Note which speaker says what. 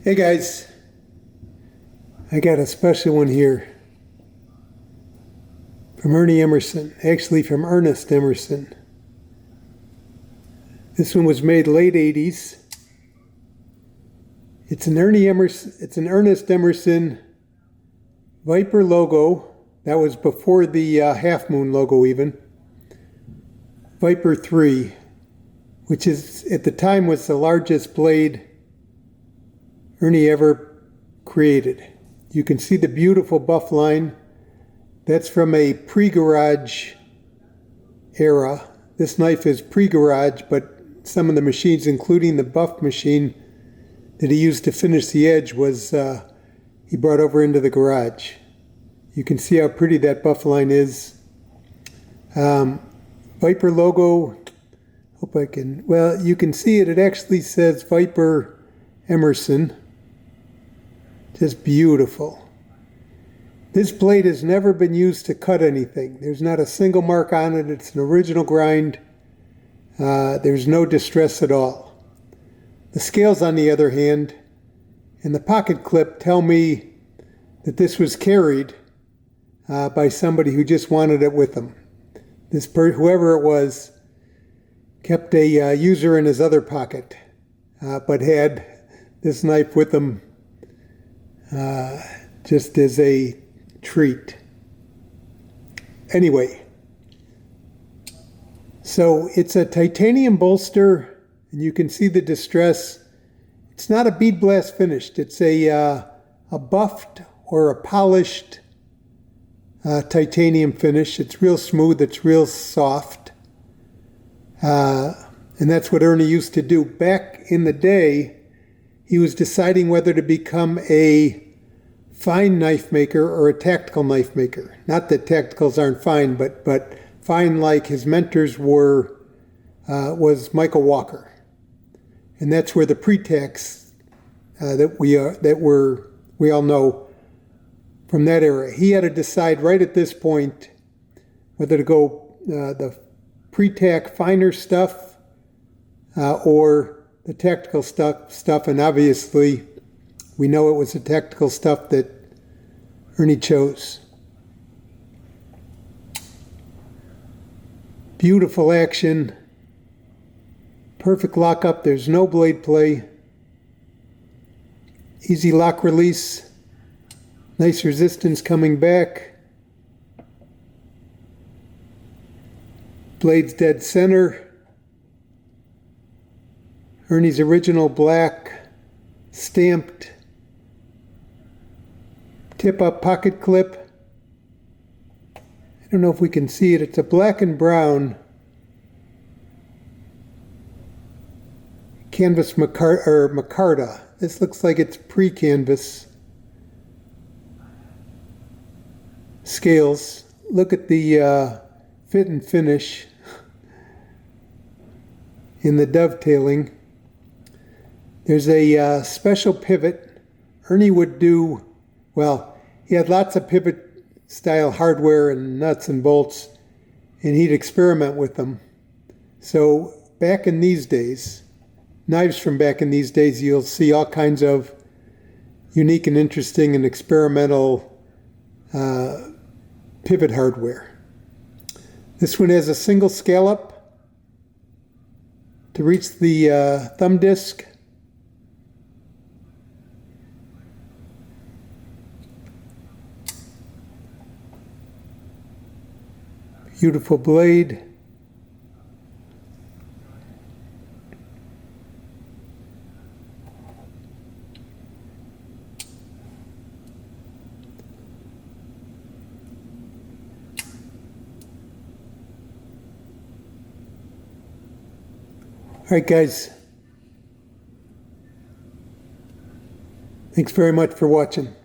Speaker 1: Hey guys, I got a special one here from Emerson, actually from Ernest Emerson. This one was made late 80s. It's an Ernest Emerson Viper logo. That was before the Half Moon logo even. Viper 3, which is at the time was the largest blade Ernie ever created. You can see the beautiful buff line. That's from a pre-garage era. This knife is pre-garage, but some of the machines, including the buff machine that he used to finish the edge, was he brought over into the garage. You can see how pretty that buff line is. Viper logo, hope I can, well, you can see it. It actually says Viper Emerson. Just beautiful. This blade has never been used to cut anything. There's not a single mark on it. It's an original grind. There's no distress at all. The scales, on the other hand, and the pocket clip tell me that this was carried by somebody who just wanted it with them. Whoever it was kept a user in his other pocket, but had this knife with them just as a treat. Anyway, so it's a titanium bolster, and you can see the distress. It's not a bead blast finished. It's a buffed or a polished titanium finish. It's real smooth. It's real soft. And that's what Ernie used to do. Back in the day, he was deciding whether to become a fine knife maker or a tactical knife maker. Not that tacticals aren't fine, but fine like his mentors were, was Michael Walker. And that's where the pre-tacs that we all know from that era. He had to decide right at this point whether to go the pre-tac finer stuff or the tactical stuff, and obviously we know it was the tactical stuff that Ernie chose. Beautiful action, perfect lockup, there's no blade play, easy lock release, nice resistance coming back, blade's dead center. Ernie's original black stamped tip-up pocket clip. I don't know if we can see it. It's a black and brown canvas micarta. This looks like it's pre-canvas. Scales. Look at the fit and finish in the dovetailing. There's a special pivot. Ernie would do, well, he had lots of pivot style hardware and nuts and bolts, and he'd experiment with them. So back in these days, knives from back in these days, you'll see all kinds of unique and interesting and experimental pivot hardware. This one has a single scallop to reach the thumb disc. Beautiful blade. All right, guys. Thanks very much for watching.